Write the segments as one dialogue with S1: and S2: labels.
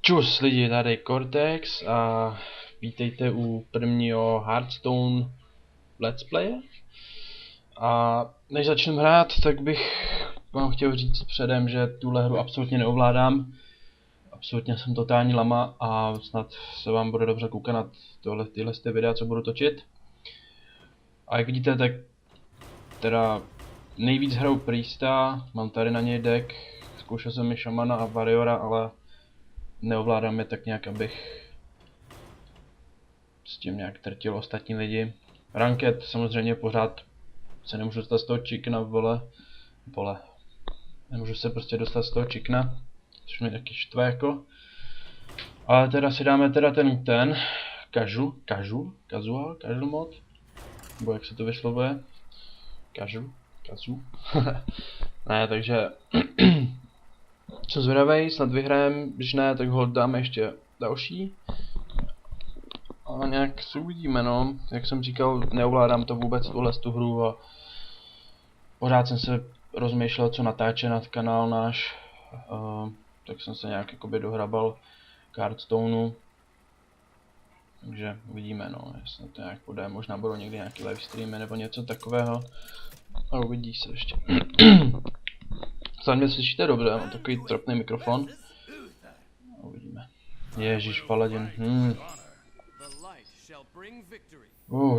S1: Čus lidi, tady Cortex a vítejte u prvního Hearthstone Let's Playe. A než začneme hrát, tak bych vám chtěl říct předem, že tuhle hru absolutně neovládám. Absolutně jsem totální lama a snad se vám bude dobře koukat na tyhle videa, co budu točit. A jak vidíte, tak teda nejvíc hraju Priesta, mám tady na něj deck, zkoušel jsem i Šamana a Warriora, ale neovládám je tak nějak, abych s tím nějak trtil ostatní lidi. Ranked samozřejmě pořád se nemůžu dostat z toho chickena, vole. Nemůžu se prostě dostat z toho chickena, což mě taky štve jako. Ale teda si dáme teda ten casual mod, nebo jak se to vyslovuje? Casual. Ne, takže jsem zvědavej, snad vyhrajem, když ne, tak ho dáme ještě další. A nějak si uvidíme, no. Jak jsem říkal, neovládám to vůbec tu hru a pořád jsem se rozmýšlel, co natáče na kanál náš. Tak jsem se nějak jakoby dohrabal k Hearthstoneu. Takže uvidíme, no, jestli to nějak půjde. Možná budou někdy nějaký livestreamy nebo něco takového. A uvidí se ještě. Snad mě slyšíte dobře, mám takový trapný mikrofon. A uvidíme. Ježíš, paladin.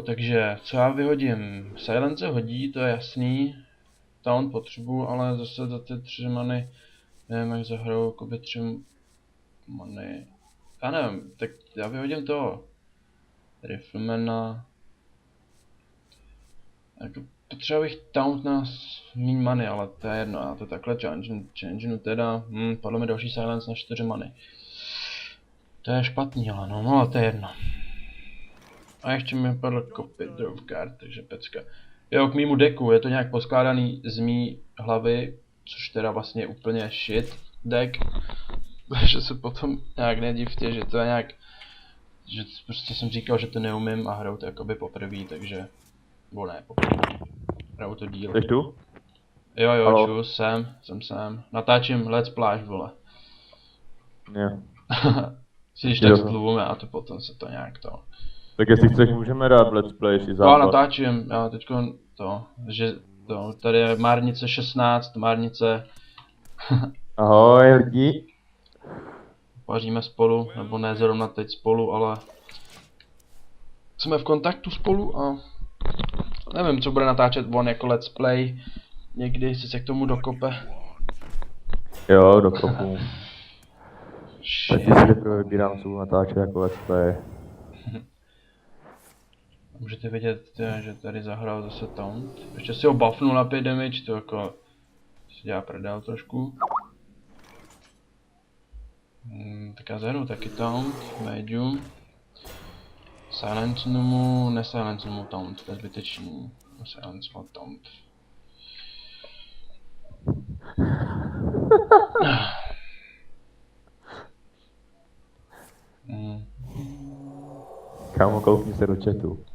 S1: Takže co já vyhodím? Silence hodí, to je jasný. Taunt potřebuji, ale zase za ty 3 many nevím, jak zahraju jakoby 3 many. Já nevím, tak já vyhodím toho Riflemana. Jako potřeboval bych taunt na míň many, ale to je jedno, já to takhle changenu teda. Padlo mi další silence na 4 many. To je špatný, ale no, to je jedno. A ještě mi padl copy draw card, takže pecka. Jo, k mýmu deku, je to nějak poskládaný z mý hlavy, což teda vlastně je úplně shit deck. Takže se potom nějak nedivtě, že to je nějak, že prostě jsem říkal, že to neumím a hraju to jakoby poprvé, takže, bo ne, poprvé. Hraju to díl.
S2: Jsi tu?
S1: Jo, čus, jsem. Natáčím Let's Play, vole.
S2: Jo.
S1: Si když tak ztluvíme a to potom se to nějak to.
S2: Tak jestli chceš, můžeme dát Let's Play si západ.
S1: No, natáčím, já teďko to, že to, tady je Márnice 16, Márnice.
S2: Ahoj lidi.
S1: Paříme spolu, nebo ne zrovna teď spolu, ale jsme v kontaktu spolu a nevím, co bude natáčet on jako Let's Play. Někdy si se k tomu dokope.
S2: Jo, dokopu. Teď si teprve vybírám, co budu natáčet jako Let's Play.
S1: Můžete vidět, že tady zahrál zase taunt. Ještě si ho buffnul na 5 damage, to jako si dělá prdel trošku. Tak já zahraju taky taunt, medium. Silence mu, nesilence mu taunt, to je zbytečný. Silence mu taunt.
S2: Kámo, koukni se do chatu.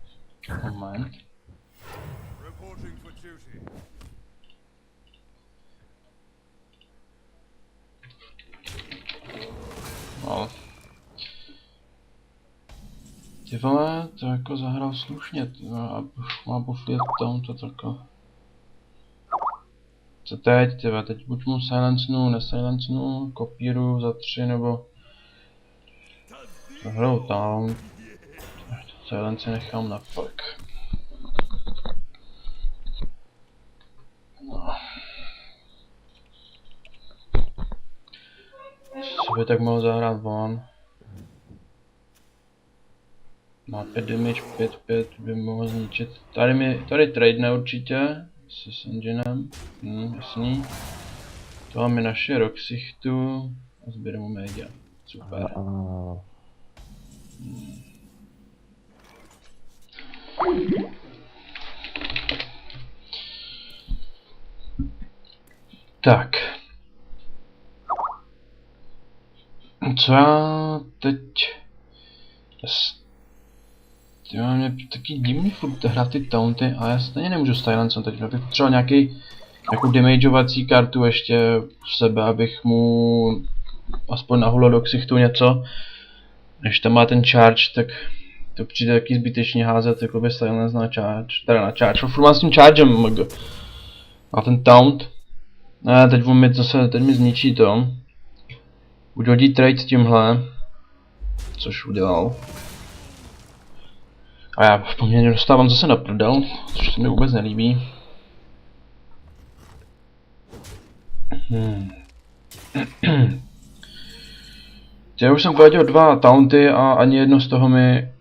S1: Moment. No. Ty vole, to jako zahrál slušně, a už má buffliet to tako. Co teď, tyva, teď buď mu silencenu, nesilencenu, kopíru za 3 nebo zahraju tam. Silence nechám na pak. No. Co by tak mohl zahrát on? Má 5 damage, 5 by mohl zničit. Tady tradene určitě s enginem, jasný. To máme naše Roxichtu a sběrem mu media. Super. Tak. Co já teď... Ty mám taky divný furt hrát ty taunty a já stejně nemůžu silencovat teď, bych potřeboval nějakou damageovací kartu ještě v sebe, abych mu aspoň na hulo do ksichtu něco. Když tam má ten charge, tak to přijde taky zbytečně házet jakoby silence na charge, teda na charge, furt mám s tím chargem mg. A ten taunt, ne, teď mi zase, teď mi zničí to. Buď hodí trade s tímhle, což udělal. A já poměrně dostávám zase na prdel, což se mi vůbec nelíbí. Já už jsem vladil 2 taunty a ani jedno z toho mi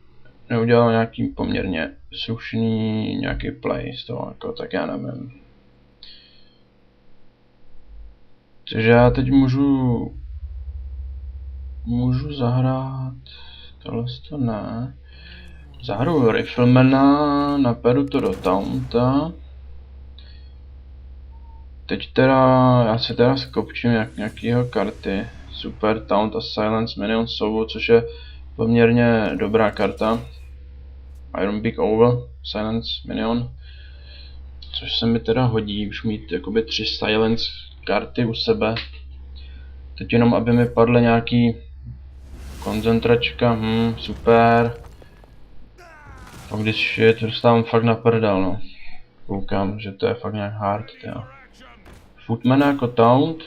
S1: neudělal nějaký poměrně slušný nějaký play z toho, jako, tak já nevím. Takže já teď můžu zahrát, tohle to ne. Zahraju Riflemana, naperu to do taunta. Teď teda, já si teda skopčím nějakýho karty. Super Taunt a Silence Minion Sovu, což je poměrně dobrá karta. Iron Big Over, Silence Minion. Což se mi teda hodí, už mít jakoby 3 Silence karty u sebe. Teď jenom aby mi padly nějaký koncentračka, super. A když je to dostávám fakt na prdel, no. Koukám, že to je fakt nějak hard, teda. Footman jako taunt,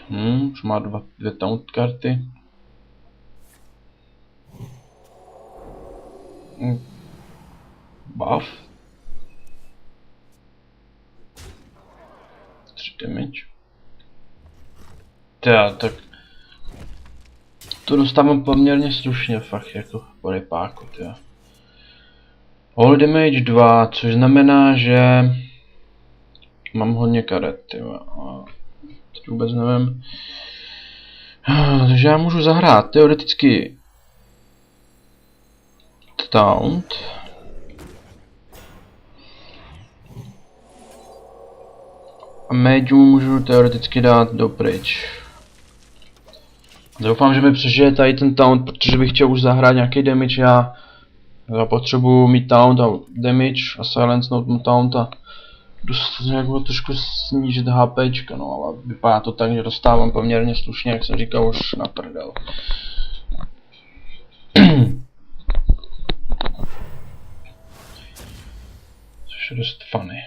S1: už má 2 taunt karty. Buff. 3 damage. Tak to dostávám poměrně slušně, fakt jako po rypáku, teda. All damage 2, což znamená, že mám hodně karet, tyjo. Teď vůbec nevím. Takže já můžu zahrát teoreticky taunt. A mage můžu teoreticky dát dopryč. Doufám, že mi přežije tady ten taunt, protože bych chtěl už zahrát nějaký damage. Já potřebuji mít taunt a damage a silencenout mu taunt a jako trošku snížit HPčka, no, ale vypadá to tak, že dostávám poměrně slušně, jak jsem říkal, už na prdel. Což je dost funny.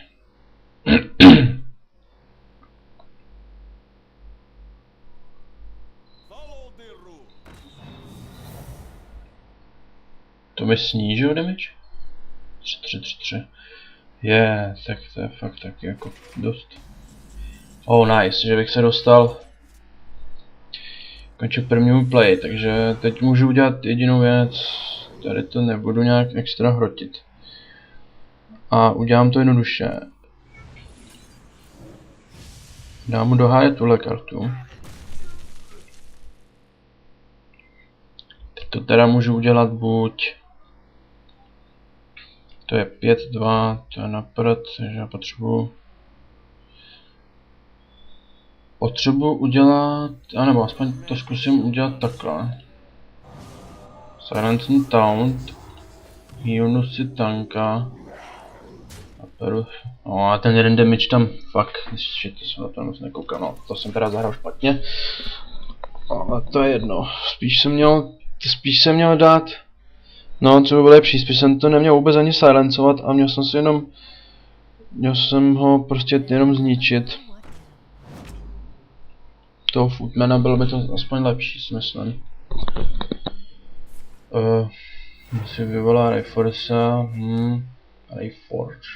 S1: To mi snížil damage? 3. Je, tak to je fakt taky jako dost. Oh nice, že bych se dostal. Končil první play, takže teď můžu udělat jedinou věc. Tady to nebudu nějak extra hrotit. A udělám to jednoduše. Dám mu do háje tuhle kartu. Teď to teda můžu udělat buď. To je 5-2, to je na prd, takže já potřebuji udělat, anebo aspoň to zkusím udělat takhle. Silence and Taunt, healnu si tanka, no a ten jeden damage tam fakt, shit, to jsem na to moc nekoukal, no, to jsem teda zahrál špatně. Ale to je jedno, spíš jsem měl dát. No, co by bylo lepší, spíš jsem to neměl vůbec ani silencovat a měl jsem ho prostě jenom zničit. Toho Footmana bylo by to aspoň lepší, si myslím. Si vyvolá Rayforcea, Rayforge,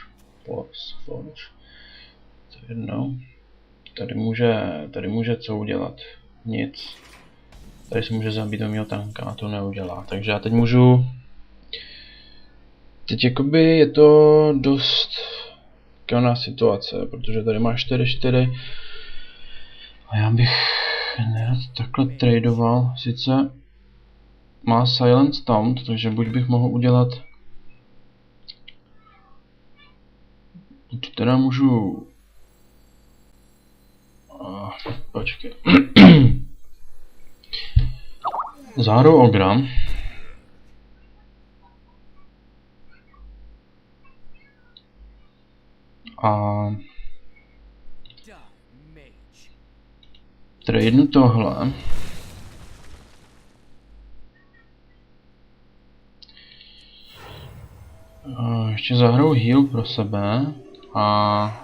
S1: Forge. To je jedno. Tady může co udělat? Nic. Tady se může zabít do mého tanka a to neudělá, takže já teď můžu. Teď jakoby je to dost kivná situace, protože tady má 4-4 a já bych nerad takhle tradoval, sice má Silence Taunt, takže buď bych mohl udělat, buď teda můžu, počkej, Záru Ogra. A tradenu tohle. Ještě zahraju heal pro sebe a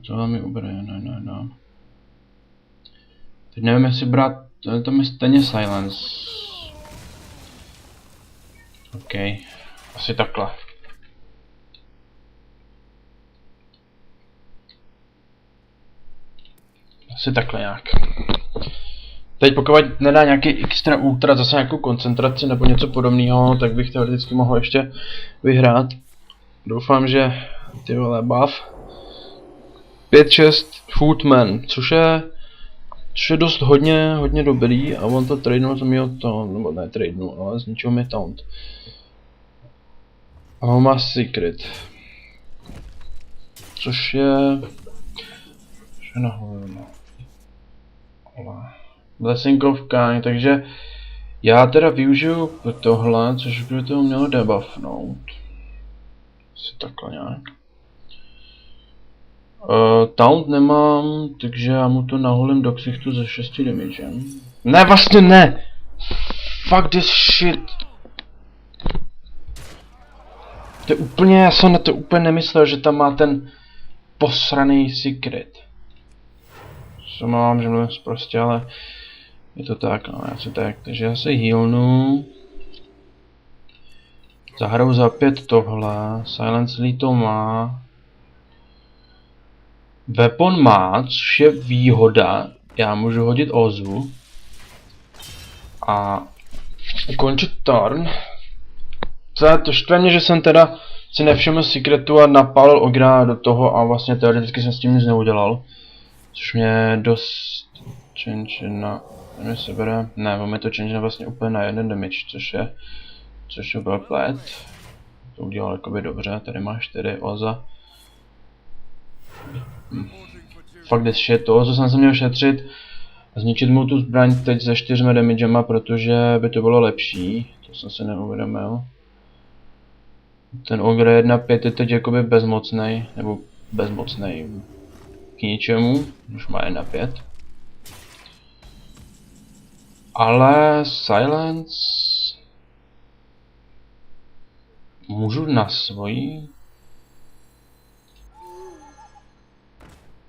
S1: tohle mi ubere, ne. Teď nevím, jestli brát, to mi stejně silence. OK, asi takhle. Asi takhle nějak. Teď pokud nedá nějaký extra ultra, zase nějakou koncentraci nebo něco podobného, tak bych teoreticky mohl ještě vyhrát. Doufám, že ty vole buff. 5-6 Footman, což je dost hodně dobrý a on to tradenul, to měl to, nebo ne tradenul, ale zničil mi taunt. A on má secret. Což je nahoru, no. Blessing of Kind, takže já teda využiju tohle, což by to mělo debuffnout. Asi takhle nějak. Taunt nemám, takže já mu to naholím do ksichtu ze 6 damagem. Ne, vlastně ne! Fuck this shit! To je úplně, já jsem na to úplně nemyslel, že tam má ten posraný secret. Co mám, že mluvím prostě, ale je to tak, no, já si tak, takže já se healnu. Zahraju za 5 tohle, Silence Lee to má. Weapon má, což je výhoda, já můžu hodit Ozu. A ukončit turn. To štve mě, že jsem teda si nevšiml secretu a napálil Ogra do toho a vlastně teoreticky jsem s tím nic neudělal. Což mě dost change na... Nevím, se bere... Ne, on mi to change na vlastně úplně na 1 damage, což je byl plet. To udělal jakoby dobře, tady má 4 Oza. Fuck this shit, to Ozu jsem se měl šetřit. A zničit mu tu zbraň teď se 4 damagema, protože by to bylo lepší. To jsem si neuvědomil. Ten Ogre 1.5 je teď jakoby bezmocnej, nebo bezmocnej k ničemu, už má 1.5. Ale Silence můžu na svoji.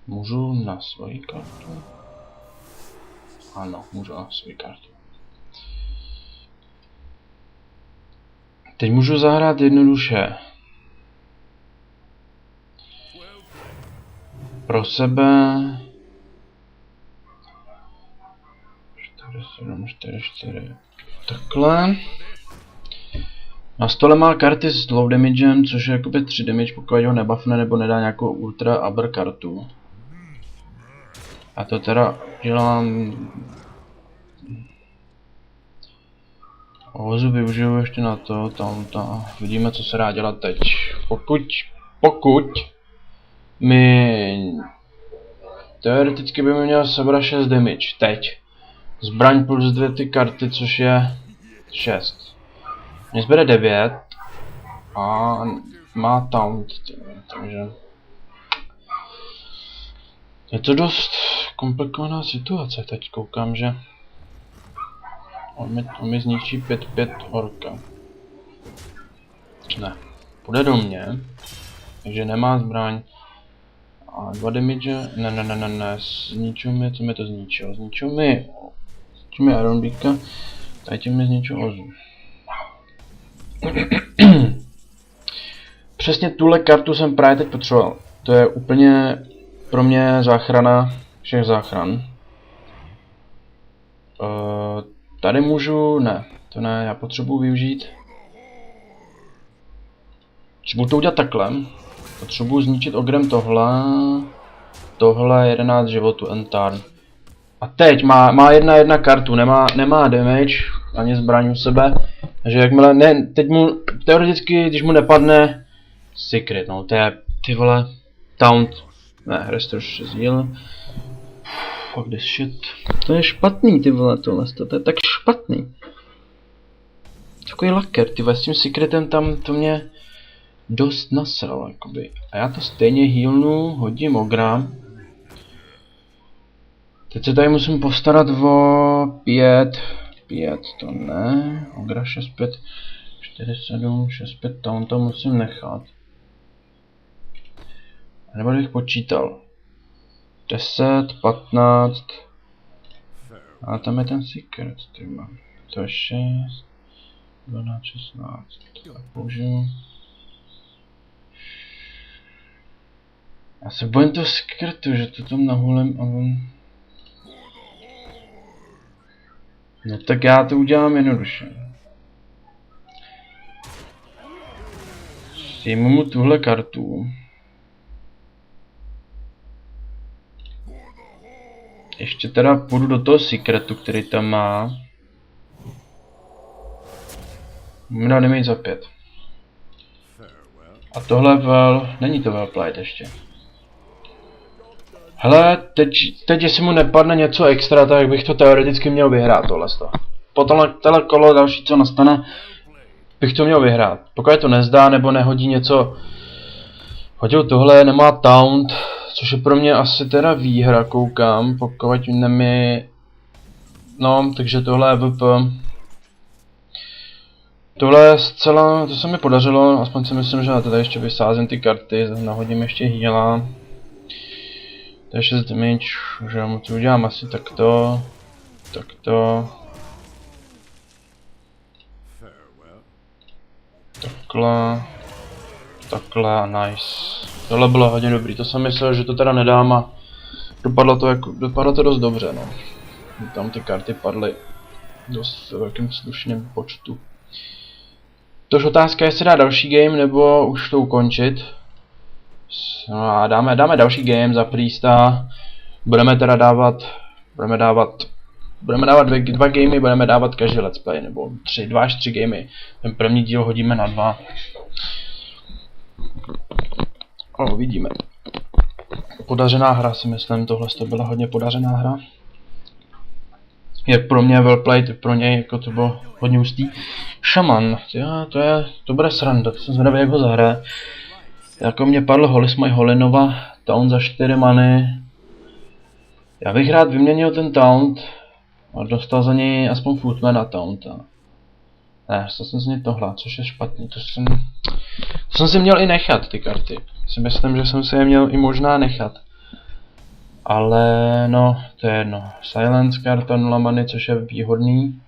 S1: Můžu na svoji kartu. Ano, můžu na svoji kartu. Teď můžu zahrát jednoduše. Pro sebe 4, 7, 4, 4. Takhle. Na stole má karty s low damagem, což je jakoby 3 damage, pokud ho nebuffne nebo nedá nějakou ultra upper kartu. A to teda dělám. Ozu využiju ještě na to, tam. Vidíme, co se dá dělat teď. Pokud mi teoreticky by mi měl sebrat 6 damage, teď. Zbraň plus 2 ty karty, což je 6. Mě zbere 9 a má taunt, takže je to dost komplikovaná situace, teď koukám, že on mi zničí 5-5 orka. Ne, půjde do mě, takže nemá zbraň. A 2 damage, ne, zničil mi, co mi to zničil? Zničil mi Iron Beaka, tady tím mi zničil Ozu. Přesně tuhle kartu jsem právě teď potřeboval. To je úplně pro mě záchrana všech záchran. Tady můžu, ne, to ne, já potřebuji využít. Budu to udělat takhle. Potřebuji zničit Ogrem tohle 11 životů Entarn. A teď má jedna kartu, nemá damage, ani zbraň u sebe. Takže jakmile, ne, teď mu, teoreticky, když mu nepadne secret, no, to je, ty vole, taunt, ne, restore 6 heal. Fuck this shit. To je špatný, ty vole, tohle, to je tak špatný. Takový laker, ty vole, s tím secretem tam, to mě dost nasral, jakoby. A já to stejně healnu, hodím Ogra. Teď se tady musím postarat o 5 6-5, to ne. Ogra 6-5, 4-7, 6-5, to musím nechat. Nebo bych počítal. 10, 15. A tam je ten secret, ty mám. To je 6, 12, 16. Tak použiju. Já se bojím toho secretu, že to tam nahulem a on... No tak já to udělám jednoduše. Sejmu mu tuhle kartu. Ještě teda půjdu do toho secretu, který tam má. Můžu dát damage za 5. A tohle není to Wellplayed ještě. Hele, teď jestli mu nepadne něco extra, tak bych to teoreticky měl vyhrát tohle. Po tohle kolo další, co nastane, bych to měl vyhrát. Pokud to nezdá nebo nehodí něco. Hodil tohle, nemá taunt, což je pro mě asi teda výhra, koukám, pokud nemi... No, takže tohle je VP. Tohle je zcela, to se mi podařilo, aspoň si myslím, že tady ještě vysázím ty karty, nahodím ještě heala. To je 6 damage, že mu to udělám asi takto. Takhle. Takhle a nice. Tohle bylo hodně dobrý, to jsem myslel, že to teda nedám a dopadlo to dost dobře, no. Tam ty karty padly dost v velkém slušném počtu. Tož otázka je, jestli dá další game, nebo už to ukončit. No a dáme další game za Priesta. Budeme teda dávat dva gamey, budeme dávat každý let's play, nebo 2 až 3 gamey. Ten první díl hodíme na 2. No, uvidíme. Podařená hra, si myslím, tohle to byla hodně podařená hra. Je pro mě Wellplayed, pro něj jako to bylo hodně hustý. Šaman, to bude sranda, to jsem zvědavý, jak ho zahraje. Jako mě padl Holismaj Holinova, taunt za 4 many. Já bych rád vyměnil ten taunt a dostal za něj aspoň footmana taunta. Ne, dostal jsem z něj tohle, což je špatný, to jsem si měl i nechat, ty karty. Si myslím, že jsem si je měl i možná nechat. Ale no, to je jedno. Silence karta 0 many, což je výhodný.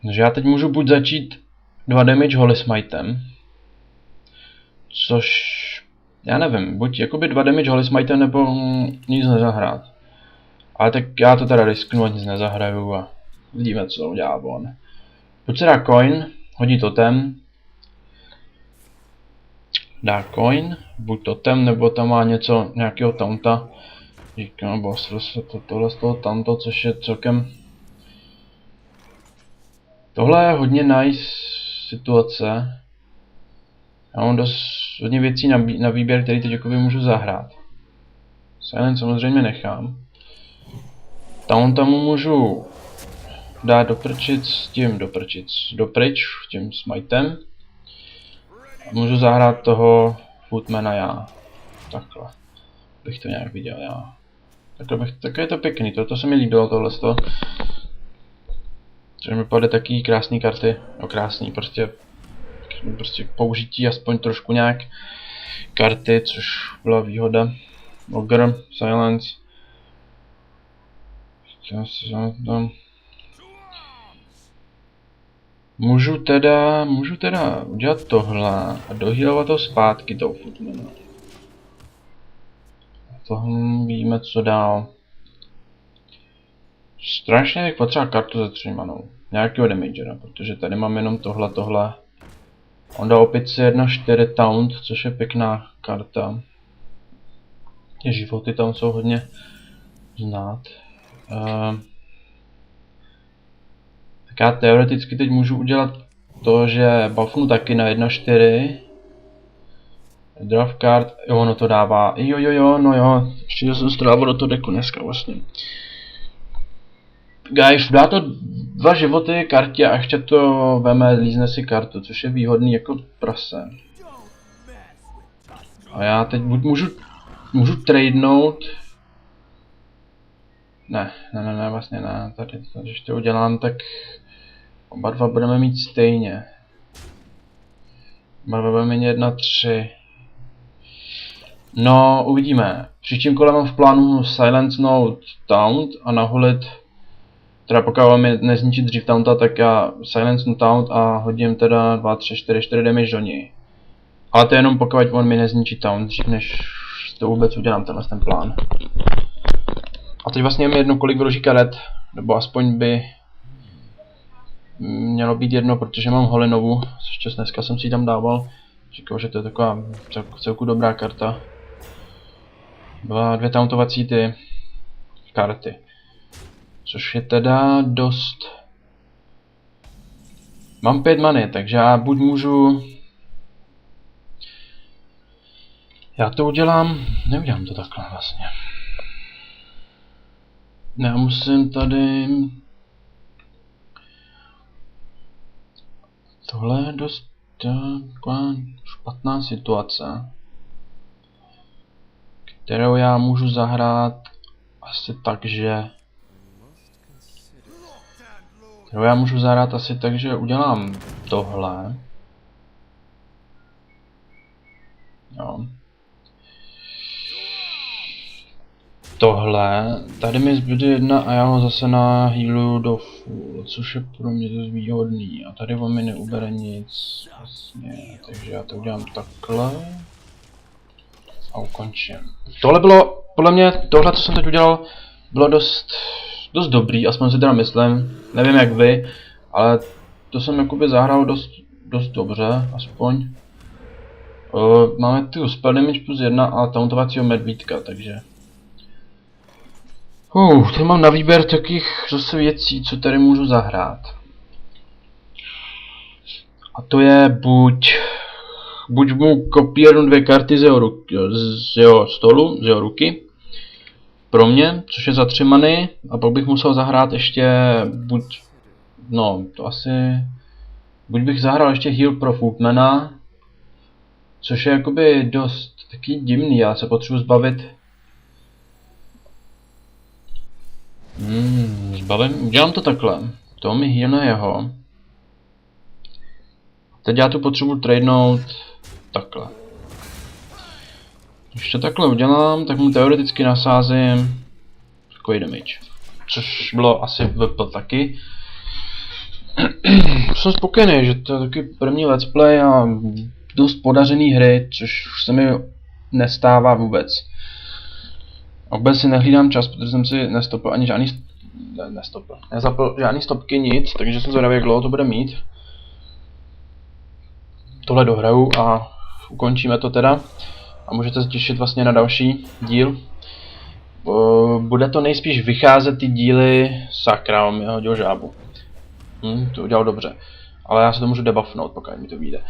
S1: Takže já teď můžu buď začít 2 damage Holy Smitem, což já nevím, buď jakoby 2 damage Holy Smitem nebo nic nezahrát. Ale tak já to teda risknu a nic nezahraju a vidíme, co udělá on. Buď se dá coin, hodí totem, dá coin, buď totem, nebo tam má něco, nějakého taunta. Říkám, boss, tohle z toho taunta, což je celkem... Tohle je hodně nice situace. Já mám dost hodně věcí na výběr, který teď jakoby můžu zahrát. Silence samozřejmě nechám. Taunta mu můžu dát doprčit s tím dopryč, tím smitem. A můžu zahrát toho footmana já. Takhle. Bych to nějak viděl já. Tak je to pěkný, to se mi líbilo tohleto. Že mi padly taky krásné karty, no krásný, prostě použití aspoň trošku nějak karty, což byla výhoda. Ogre, Silence. Můžu teda udělat tohle a dohealovat to zpátky tou footmana. Tohle víme, co dál. Strašně bych potřeboval kartu ze 3 manou. Nějakého damagera, protože tady mám jenom tohle. On dá opět si 1-4 taunt, což je pěkná karta. Ty životy tam jsou hodně znát. Tak já teoreticky teď můžu udělat to, že buffnu taky na 1-4. Draft card, jo, ono to dává, jo, ještě jsem to dával do toho deku dneska vlastně. Guys, dá to 2 životy kartě a ještě to veme, lízne si kartu, což je výhodný jako prase. A já teď buď můžu tradenout. Ne, vlastně ne. Tady, když to udělám, tak oba dva budeme mít stejně. Oba dva budeme mít 1-3. No, uvidíme. Příštím kolem mám v plánu silencenout Taunt a naholit. Teda pokud mi nezničit dřív Taunta, tak já silencenu Taunt a hodím teda 2, 3, 4, 4 damage do něj. Ale to je jenom pokud on mi nezničí Taunt dřív, než to vůbec udělám, ten plán. A teď vlastně je mi jedno, kolik vyloží karet, nebo aspoň by mělo být jedno, protože mám Holinovu, což dneska jsem si ji tam dával. Říkal, že to je taková celku dobrá karta. Byla 2 tauntovací ty karty. Což je teda dost. Mám 5 many, takže já buď můžu. Já to udělám. Neudělám to takhle vlastně. Já musím tady. Tohle je dost taková špatná situace, kterou já můžu zahrát asi tak, že udělám tohle. Jo. Tohle, tady mi zbyde 1 a já ho zase na healu do full, což je pro mě dost výhodný. A tady on mi neubere nic, vlastně, takže já to udělám takhle. A ukončím. Tohle bylo, podle mě, tohle, co jsem teď udělal, bylo dost dobrý, aspoň si teda myslím. Nevím jak vy, ale to jsem jakoby zahrál dost dobře, aspoň. Máme tu spell damage plus 1 a tauntovacího medvídka, takže. Tady mám na výběr takových zase věcí, co tady můžu zahrát. A to je buď mu kopírnu 2 karty z jeho stolu, z jeho ruky. Pro mě, což je za 3 many. A pak bych musel zahrát ještě buď bych zahrál ještě heal pro Footmana. Což je jakoby dost taky divný, já se potřebuji zbavit. Udělám to takhle. To mi healne jeho. Teď já tu potřebuji tradenout takhle. Když to takhle udělám, tak mu teoreticky nasázím takový damage. Což bylo asi VP taky. Jsem spokojený, že to je taky první let's play a dost podařený hry, což se mi nestává vůbec. A vůbec si nehlídám čas, protože jsem si nezapl žádný stopky, nic, takže jsem zvědavý, jak dlouho to bude mít. Tohle dohraju a ukončíme to teda. A můžete se těšit vlastně na další díl. Bude to nejspíš vycházet ty díly, sakra, on mi hodil žábu. To udělal dobře. Ale já se to můžu debuffnout, pokud mi to vyjde.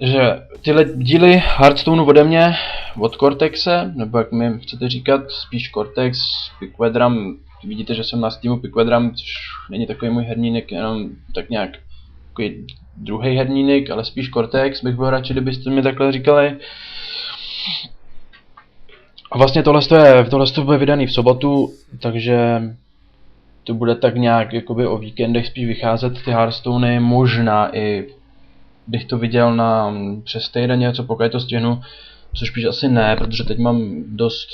S1: Že tyhle díly Hearthstoneu ode mě, od Cortexe, nebo jak mi chcete říkat, spíš Cortex, Pickvedram, vidíte, že jsem na Steamu Pickvedram, což není takový můj hernínek, jenom tak nějak takový druhý hernínek, ale spíš Cortex, bych byl radši, kdybyste mi takhle říkali. A vlastně tohle bude vydaný v sobotu, takže to bude tak nějak jakoby o víkendech spíš vycházet ty Hearthstoney, možná i bych to viděl na přes týden něco, pokud to stihnu, což spíš asi ne, protože teď mám dost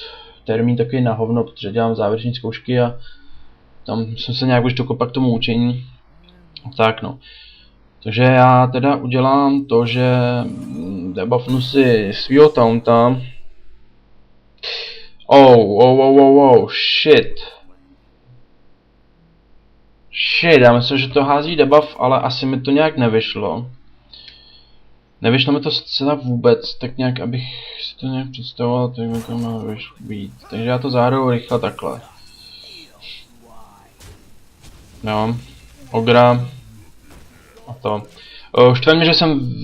S1: termín takový na hovno, protože dělám závěreční zkoušky a tam jsem se nějak už dokopat k tomu učení. Tak no. Takže já teda udělám to, že debuffnu si svýho taunta. Shit. Já myslím, že to hází debuff, ale asi mi to nějak nevyšlo. Nevyšlo mi to zcela vůbec, tak nějak, abych si to nějak představoval, tak mi to má být. Takže já to zahraju rychle takhle. Jo, Ogra. A to. Štve mě, že jsem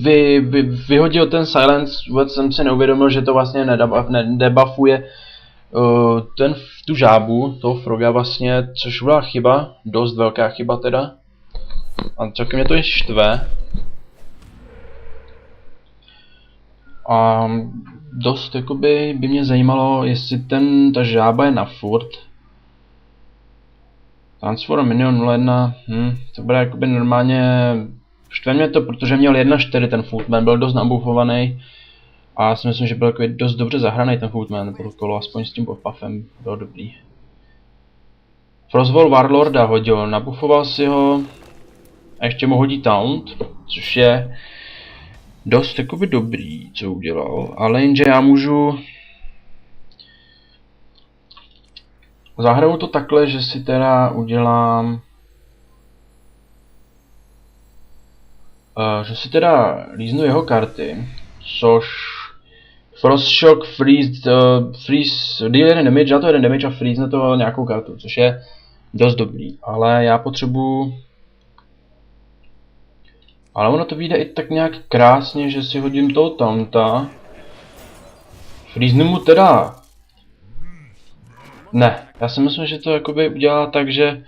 S1: vyhodil ten silence, vůbec jsem si neuvědomil, že to vlastně nedebuffuje tu žábu, toho froga vlastně, což byla chyba, dost velká chyba teda. A celkem mě to je štve. A dost jakoby by mě zajímalo, jestli ta žába je na furt. Transform minion 0,1, to bude jakoby normálně, štve mě to, protože měl 1,4 ten Footman, byl dost nabufovaný. A já si myslím, že byl jako dost dobře zahraný ten Footman, kolo, aspoň s tím buffem, byl dobrý. Frostwall Warlorda hodil, nabufoval si ho a ještě mu hodí Taunt, což je dost jakoby dobrý, co udělal, ale jenže já můžu zahraju to takhle, že si teda udělám že si teda líznu jeho karty, což Frost Shock, freeze, deal 1 damage, já to 1 damage a freeze to nějakou kartu, což je dost dobrý, ale já potřebuji. Ale ono to vyjde i tak nějak krásně, že si hodím toho Taunta. Freeznu mu teda. Ne, já si myslím, že to jakoby udělá tak, že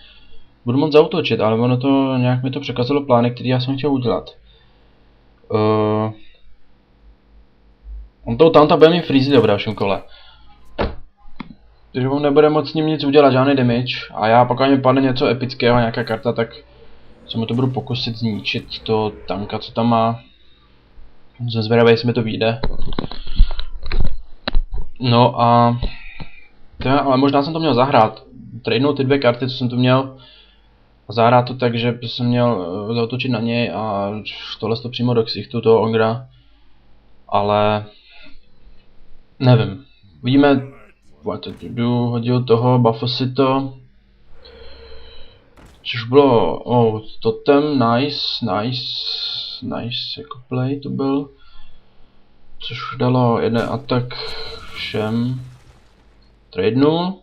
S1: budu moc zaútočit, ale ono to nějak mi to překazilo plány, který já jsem chtěl udělat. On toho Taunta bude mít freeze v dalším kole. Takže on nebude moc s ním nic udělat, žádný damage. A já pokud mi padne něco epického, nějaká karta, tak se mu to budu pokusit zničit to tanka, co tam má. Jsem zvědavý, jestli mi to vyjde. No a ale možná jsem to měl zahrát. Tradenout ty 2 karty, co jsem tu měl. A zahrát to tak, že jsem měl zaútočit na něj a tohle to přímo do ksichtu toho Ogra. Ale nevím. Vidíme. Hodil toho, buffo si to. Což bylo, totem, nice jako play to byl. Což dalo jeden atak všem. Tradenul.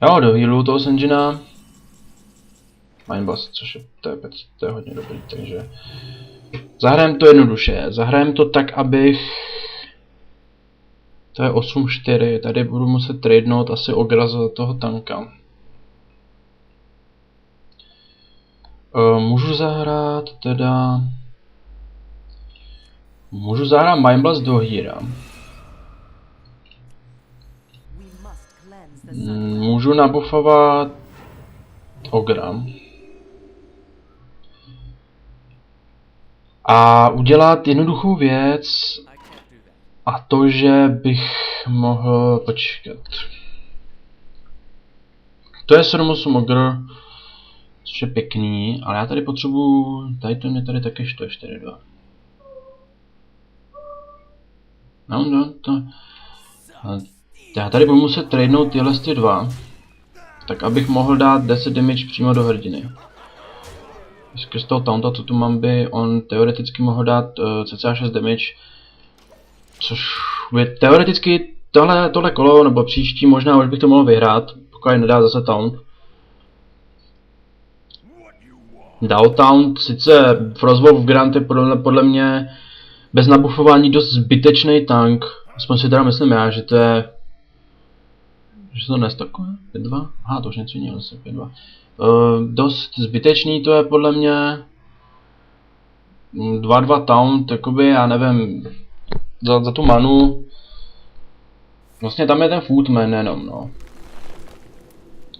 S1: Jo, do healu toho Senjina. Mindblast, což je, to je hodně dobrý, takže zahrajem to jednoduše, zahrajem to tak, abych, to je 8-4, tady budu muset tradenout asi Ogra za toho tanka. Můžu zahrát teda, můžu zahrát Mindblast do Hera. Můžu nabufovat Ogra. A udělat jednoduchou věc. A to, že bych mohl počkat. To je 7-8 Ogre, což je pěkný, ale já tady potřebuji, tady to mě tady taky 4-2. No, to. Já tady budu muset tradenout tyhle ty 2, tak abych mohl dát 10 damage přímo do hrdiny. Skrz toho Taunta, co tu mám, by on teoreticky mohl dát cca 6 damage, což je teoreticky tohle kolo, nebo příští, možná už bych to mohl vyhrát, pokud nedá zase Taunt. Dal Taunt, sice Frostwolf Grant je podle mě bez nabufování dost zbytečný tank, aspoň si teda myslím já, že to je, že to nestakuje, 5-2, aha, to už něco jiného, zase 5-2. Dost zbytečný to je podle mě. 2-2 Taunt, jakoby, já nevím, za tu manu. Vlastně tam je ten Footman jenom, no.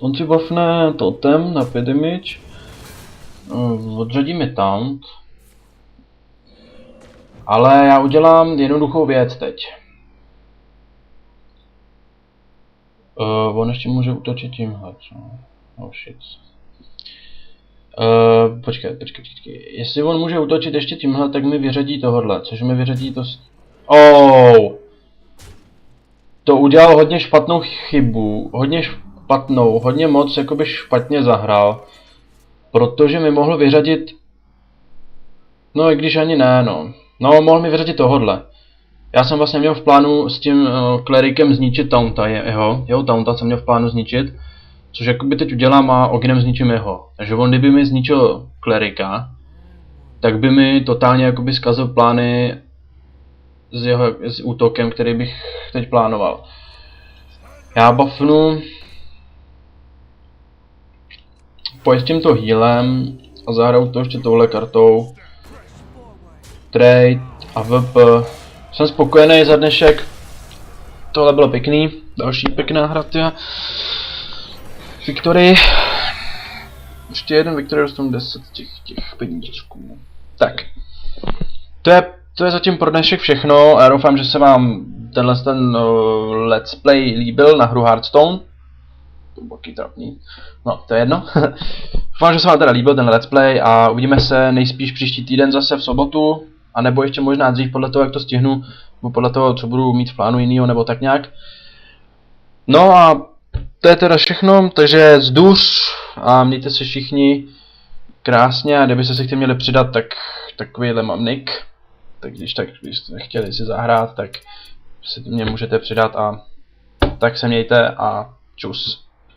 S1: On si buffne totem na 5 damage. Odřadí mi Taunt. Ale já udělám jednoduchou věc teď. On ještě může útočit tímhle, co? Oh shit. Počkej. Jestli on může útočit ještě tímhle, tak mi vyřadí tohle, což mi vyřadí to. To udělal hodně špatnou chybu, hodně moc jakoby špatně zahrál. Protože mi mohl vyřadit. No i když ani ne, no. No, mohl mi vyřadit tohle. Já jsem vlastně měl v plánu s tím klerikem zničit Taunta, jeho Taunta jsem měl v plánu zničit. Což jakoby teď udělám a ogniem zničím jeho. Takže on kdyby mi zničil klerika, tak by mi totálně jakoby zkazil plány s útokem, který bych teď plánoval. Já buffnu, pojistím to healem a zahraju to ještě touhle kartou. Trade a VP. Jsem spokojený za dnešek. Tohle bylo pěkný. Další pěkná hra, tyja. Victory. ještě jeden, ve které dostanu 10 těch peníčků. Tak. To je zatím pro dnešek všechno. Já doufám, že se vám ten let's play líbil na hru Hearthstone. To bylo trapný. No, to je jedno. Doufám, že se vám teda líbil ten let's play a uvidíme se nejspíš příští týden zase v sobotu. A nebo ještě možná dřív podle toho, jak to stihnu. Nebo podle toho, co budu mít v plánu jinýho, nebo tak nějak. No a to je teda všechno, takže zduř a mějte se všichni krásně a kdybyste se chtěli měli přidat, tak takovýhle mám nick. Tak když jste chtěli si zahrát, tak si mě můžete přidat a tak se mějte a čus.